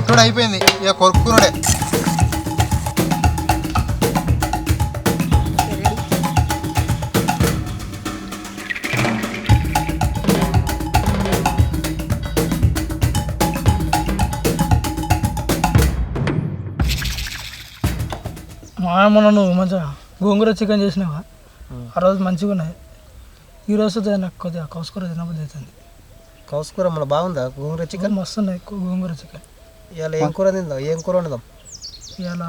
కొట్టుడు అయిపోయింది, ఇక కొరుక్కునుడే. మొన్న నువ్వు మంచిగా గోంగూర చికెన్ చేసినావా? ఆ రోజు మంచిగా ఉన్నాయి. ఈరోజు నాకు కొద్దిగా కౌసుకూర తినబుద్ధి అవుతుంది. కౌసుకూర మన బాగుందా? గోంగూర చికెన్ మస్తు ఉన్నాయి. గోంగూర చికెన్ ఇవాళ ఏం కూర తిందాం? ఏం కూర వండుదాం? ఇవాళ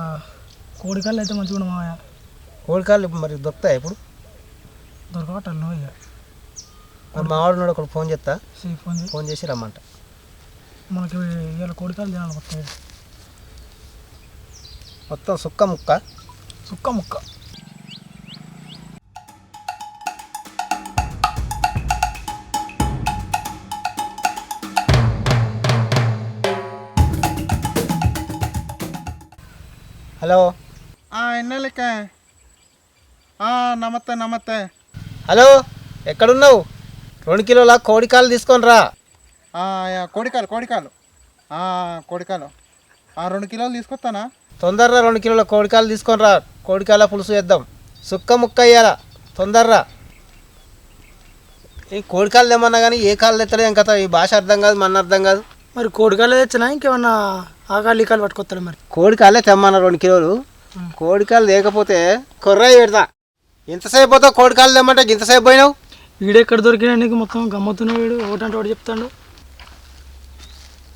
కోడికాళ్ళు అయితే మంచిగా ఉన్నాయి మావయ్య. కోడికాళ్ళు మరి దొరుకుతాయి ఇప్పుడు? దొరకబట్టాలి నువ్వు. ఇక మరి మావాడు ఉన్నాడు, ఒకటి ఫోన్ చేస్తా, ఫోన్ చేసి రమ్మంట. మనకి ఇవాళ కోడికాళ్ళు తినాలి మొత్తం. మొత్తం సుక్క ముక్క ముక్క. హలో ఎన్నెలక? నమస్తే. హలో, ఎక్కడున్నావు? 2 కిలోల కోడికాలు తీసుకొని రా. కోడికాలు 2 కిలోలు తీసుకొస్తానా? తొందరరా 2 కిలోల కోడికాలు తీసుకొని రా. కోడికాల పులుసు వేద్దాం. సుక్క ముక్క అయ్యాలా, తొందరరా. ఈ కోడికాలు తెమ్మన్నా కానీ ఏ కాళ్ళు తెత్తలే ఏం కథ. ఈ భాష అర్థం కాదు, మన అర్థం కాదు. మరి కోడికాయలు తెచ్చినా ఇంకేమన్నా ఆకాలు ఈకాలు పట్టుకొస్తాడు? మరి కోడికాయలే తెమ్మన్నా 2 కిలోలు. కోడికాయలు లేకపోతే కొర్రాయి పెడతా. ఎంతసేపు పోతావు? కోడికాయలు తెమ్మంటే ఇంతసేపు పోయినావు. వీడెక్కడ దొరికినా నీకు మొత్తం గమ్మత్తున్నా. వీడు ఒకటంటే ఒకటి చెప్తాడు.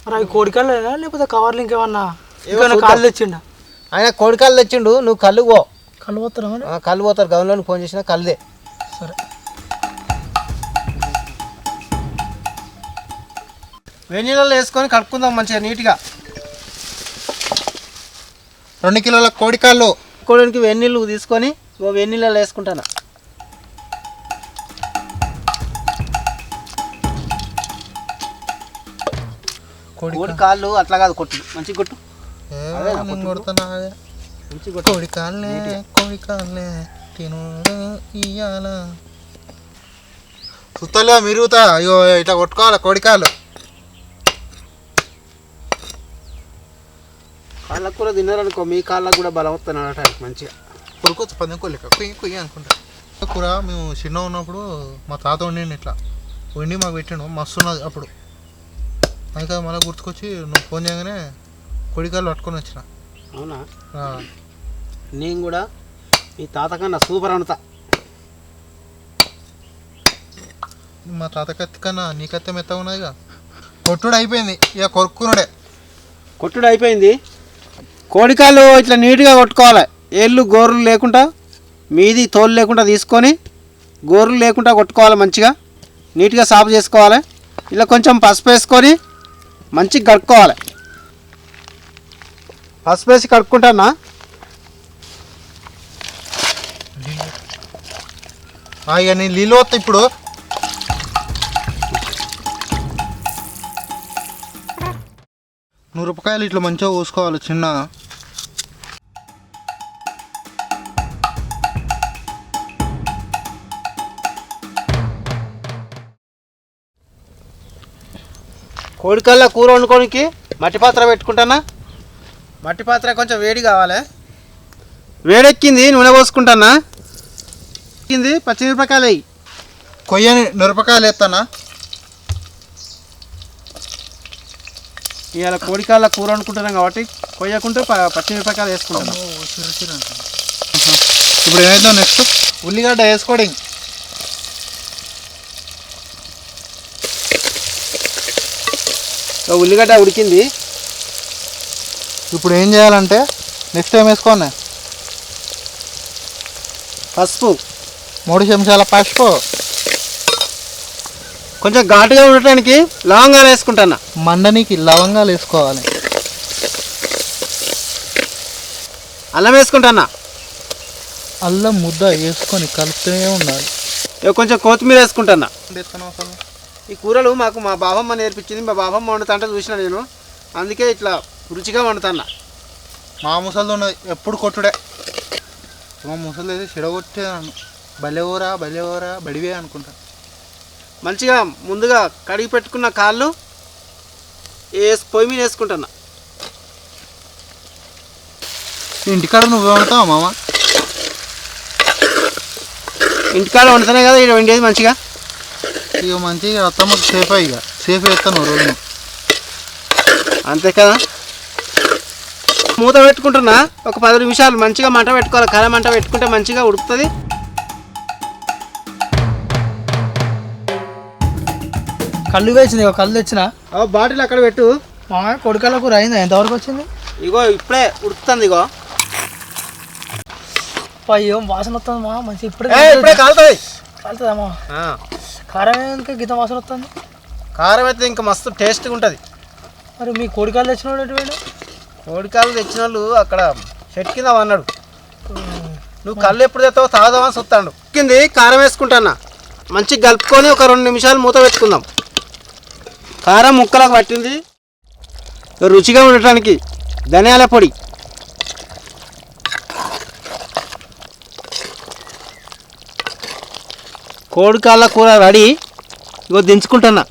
మరి అవి కోడికాయలేనా లేకపోతే కవర్లు ఇంకేమన్నా కాళ్ళు తెచ్చిండా? ఆయన కోడికాయలు తెచ్చిండు, నువ్వు కళ్ళు పో. కళ్ళు పోతారా? మరి కళ్ళు పోతారు. గౌన్లోని ఫోన్ చేసినా కళ్ళుదే. సరే. వెన్నీళ్ళలో వేసుకొని కడుక్కుందాం మంచిగా నీట్గా. 2 కిలోల కోడికాళ్ళు. కోడికి వెన్నీళ్ళు తీసుకొని వెన్నీళ్ళలో వేసుకుంటాను. కోడి కాళ్ళు అట్లా కాదు, కొట్టు మంచిగా కొట్టు. కోడికాళ్ళే తినుడు ఇయ్యాల సుత్తలే మిరుగుతా. అయ్యో ఇట్లా కొట్టుకోవాలి కోడికాళ్ళు. కాళ్ళకు కూడా తిన్నారనుకో, మీ కాళ్ళకు కూడా బలం వస్తున్నాడట మంచిగా. కొడుకోవచ్చు 10 కోళ్ళక కొయ్యి అనుకుంటా. కూర మేము చిన్న ఉన్నప్పుడు మా తాత వండి ఇట్లా వండి మాకు పెట్టాడు, మస్తు ఉన్నది అప్పుడు. అయితే మళ్ళీ గుర్తుకొచ్చి నువ్వు ఫోన్ చేయగానే కోడికాళ్ళు పట్టుకొని వచ్చిన. అవునా? నేను కూడా ఈ తాత కన్నా సూపర్ వండుతా. మా తాత కత్తి కన్నా నీ కత్తి మెత్తగా ఉన్నదిగా. కొట్టుడు అయిపోయింది, ఇక కొరుక్కునుడే. కొట్టుడు అయిపోయింది. కోడికాళ్ళు ఇట్లా నీట్గా కొట్టుకోవాలి. ఏళ్ళు గోర్లు లేకుండా, మీది తోలు లేకుండా తీసుకొని గోర్లు లేకుండా కొట్టుకోవాలి. మంచిగా నీట్గా సాపు చేసుకోవాలి. ఇలా కొంచెం పసుపు వేసుకొని మంచిగా కడుక్కోవాలి. పసుపు వేసి కడుక్కుంటానా? ఇక నేను నీళ్ళు వస్తా ఇప్పుడు. రూపాయలు ఇట్లా మంచిగా పోసుకోవాలి చిన్న. కోడికాళ్ళ కూర వండుకోనికి మట్టి పాత్ర పెట్టుకుంటానా. మట్టి పాత్ర కొంచెం వేడి కావాలి. వేడెక్కింది, నూనె పోసుకుంటానా. ఎక్కింది, పచ్చిమిరపకాయలు వేయి. కొయ్యని మిరపకాయలు వేస్తానా. ఇవాళ కోడికాళ్ళ కూర వండుకుంటున్నాం కాబట్టి కొయ్యకుంటూ పచ్చిమిరపకాయలు వేసుకుంటాను. ఇప్పుడు ఏమైందో నెక్స్ట్ ఉల్లిగడ్డ వేసుకోవడం. ఉల్లిగడ్డ ఉడికింది. ఇప్పుడు ఏం చేయాలంటే నెక్స్ట్ ఏం వేసుకోండి? పసుపు 3 చెంచాల పసుపు. కొంచెం ఘాటుగా ఉండటానికి లవంగాలు వేసుకుంటాను. మండనికి లవంగాలు వేసుకోవాలి. అల్లం వేసుకుంటానా. అల్లం ముద్ద వేసుకొని కలుపుతూనే ఉండాలి. కొంచెం కొత్తిమీర వేసుకుంటానా. ఈ కూరలు మాకు మా బాబమ్మ నేర్పించింది. మా బాబమ్మ వండుతుంటే చూసిన నేను, అందుకే ఇట్లా రుచిగా వండుతాను. మా ముసలిది ఉన్నది ఎప్పుడు కొట్టుడే. మా ముసలి అయితే చెడగొట్టేదాన్ని. బలెవరా బడివే అనుకుంటా. మంచిగా ముందుగా కడిగి పెట్టుకున్న కాళ్ళు పొయ్యి మీద వేసుకుంటున్నా. ఇంటికాడ నువ్వు వండుతావా మామ? ఇంటికాడ వండుతానే కదా ఇక్కడ వండేది మంచిగా. ఇక మంచిగా అత్తమ్మకి సేఫ్ వేస్తాను రోజు. అంతే కదా. మూత పెట్టుకుంటున్నా ఒక 10 నిమిషాలు మంచిగా మంట పెట్టుకోవాలి. కర్ర మంట పెట్టుకుంటే మంచిగా ఉడుకుతుంది. కళ్ళు వేసింది, కళ్ళు తెచ్చిన బాటిల్ అక్కడ పెట్టు. మా కొడికాల కూర అయిందా? ఎంతవరకు వచ్చింది? ఇగో ఇప్పుడే ఉడుకుతుంది. ఇగో ఏం వాసన వస్తుంది మా, మంచి ఇప్పుడే కాలుతుంది. కాలుతుందమ్మా. కారం ఇంకా గీత వాసన వస్తుంది. కారం అయితే ఇంకా మస్తు టేస్ట్గా ఉంటుంది. మరి మీ కోడికాయలు తెచ్చిన వాడు ఎటువంటి? కోడికాయలు తెచ్చిన వాళ్ళు అక్కడ చెట్టు కింద అన్నాడు. నువ్వు కళ్ళు ఎప్పుడు తెస్తావు తాగుదామని చూస్తాడు. కింది కారం వేసుకుంటానా, మంచిగా కలుపుకొని ఒక 2 నిమిషాలు మూత పెట్టుకుందాం. కారం ముక్కలకు పట్టింది. రుచిగా ఉండటానికి ధనియాల పొడి, కోడికాళ్ళ కూర రెడీ. ఇగో దించుకుంటున్నా.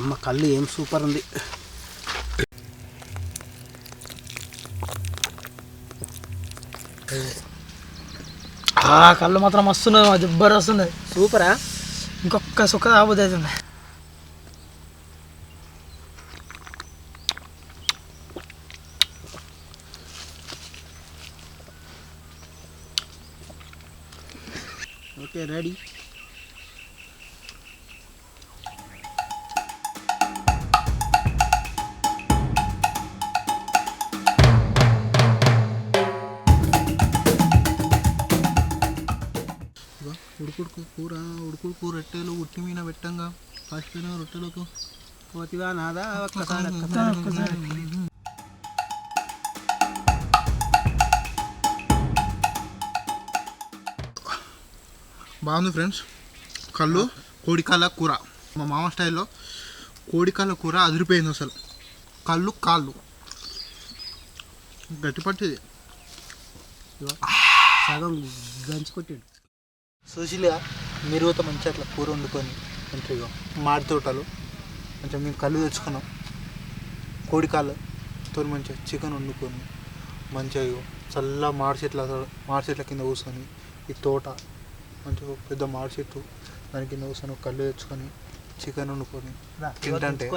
అమ్మ కళ్ళు ఏం సూపర్ ఉంది. కళ్ళు మాత్రం వస్తున్నాయి, మా జబ్బర్ వస్తున్నాయి. సూపరా? ఇంకొక సుఖ తాగబోద్ది అవుతుంది. Okay ready. ఉడుకుడు కూర రొట్టెలు ఉట్టి మీద పెట్టంగా కాసిపోయిన రొట్టెలకు పోతివా నాదా ఒక్కసారి. బాగుంది ఫ్రెండ్స్. కళ్ళు కోడికాల కూర మా మామ స్టైల్లో. కోడికాల కూర అదిరిపోయింది అసలు. కాళ్ళు గట్టిపట్టిది. సగం గంచి కొట్టాడు. సుశీలిగా మీరు కూడా మంచిగా అట్లా కూర వండుకొని మంచిగా మాడి తోటలు మంచిగా మేము కళ్ళు తెచ్చుకున్నాం. కోడికాళ్ళతో మంచిగా చికెన్ వండుకొని మంచిగా చల్ల మాడి చెట్ల కింద కూర్చొని ఈ తోట మంచిగా పెద్ద మాడి చెట్టు దాని కింద కూర్చొని కళ్ళు తెచ్చుకొని చికెన్ వండుకొని తింటే